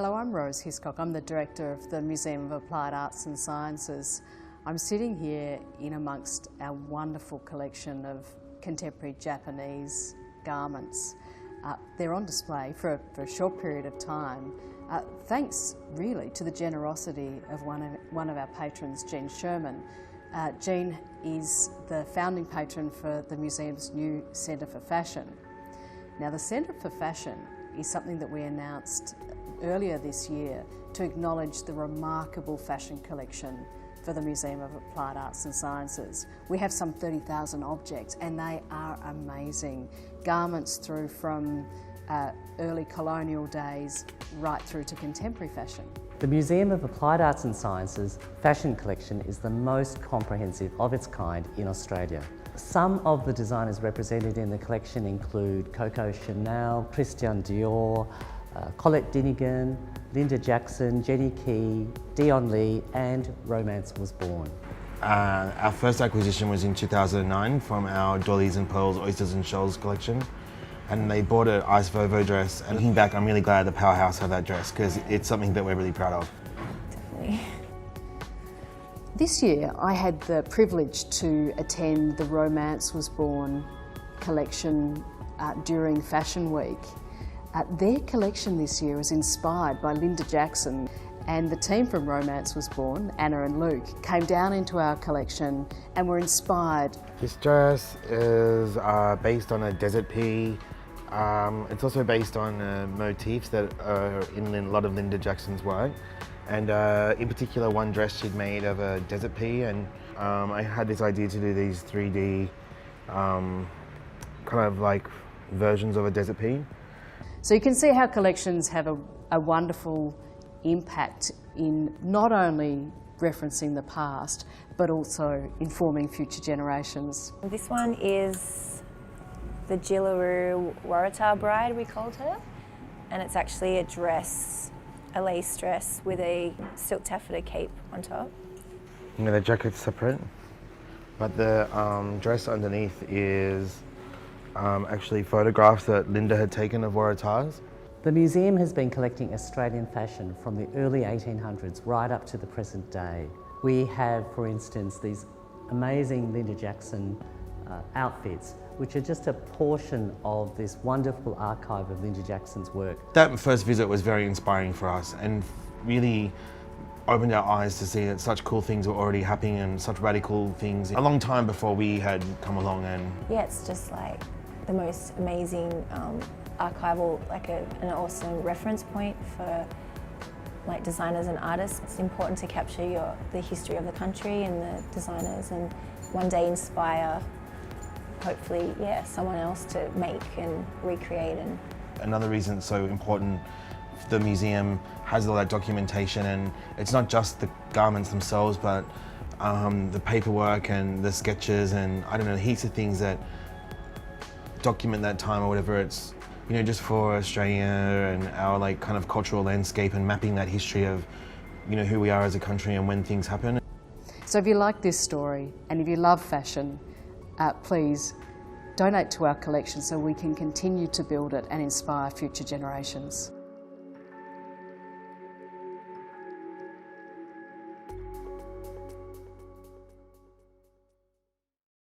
Hello, I'm Rose Hiscock. I'm the Director of the Museum of Applied Arts and Sciences. I'm sitting here in amongst our wonderful collection of contemporary Japanese garments. They're on display for a short period of time, thanks really to the generosity of one of our patrons, Jean Sherman. Jean is the founding patron for the museum's new Centre for Fashion. Now, the Centre for Fashion is something that we announced earlier this year to acknowledge the remarkable fashion collection for the Museum of Applied Arts and Sciences. We have some 30,000 objects and they are amazing. Garments through from early colonial days right through to contemporary fashion. The Museum of Applied Arts and Sciences fashion collection is the most comprehensive of its kind in Australia. Some of the designers represented in the collection include Coco Chanel, Christian Dior, Colette Dinigan, Linda Jackson, Jenny Key, Dion Lee and Romance Was Born. Our first acquisition was in 2009 from our Dollies and Pearls, Oysters and Shells collection. And they bought an Ice Vovo dress, and looking back, I'm really glad the Powerhouse have that dress because it's something that we're really proud of. Definitely. This year I had the privilege to attend the Romance Was Born collection during Fashion Week. Their collection this year was inspired by Linda Jackson, and the team from Romance Was Born, Anna and Luke, came down into our collection and were inspired. This dress is based on a desert pea. It's also based on motifs that are in a lot of Linda Jackson's work. And in particular, one dress she'd made of a desert pea, and I had this idea to do these 3D kind of like versions of a desert pea. So you can see how collections have a wonderful impact in not only referencing the past, but also informing future generations. This one is the Jillaroo Waratah bride, we called her, and it's actually a dress, a lace dress with a silk taffeta cape on top. Yeah, the jacket's separate, but the dress underneath is actually photographs that Linda had taken of Waratahs. The museum has been collecting Australian fashion from the early 1800s right up to the present day. We have, for instance, these amazing Linda Jackson outfits, which are just a portion of this wonderful archive of Linda Jackson's work. That first visit was very inspiring for us and really opened our eyes to see that such cool things were already happening and such radical things a long time before we had come along. And yeah, it's just like the most amazing archival, like an awesome reference point for like designers and artists. It's important to capture the history of the country and the designers, and one day inspire, hopefully, yeah, someone else to make and recreate. And another reason it's so important, the museum has all that documentation, and it's not just the garments themselves, but the paperwork and the sketches and I don't know, heaps of things that document that time or whatever. It's, you know, just for Australia and our like kind of cultural landscape and mapping that history of, you know, who we are as a country and when things happen. So if you like this story and if you love fashion, please donate to our collection so we can continue to build it and inspire future generations.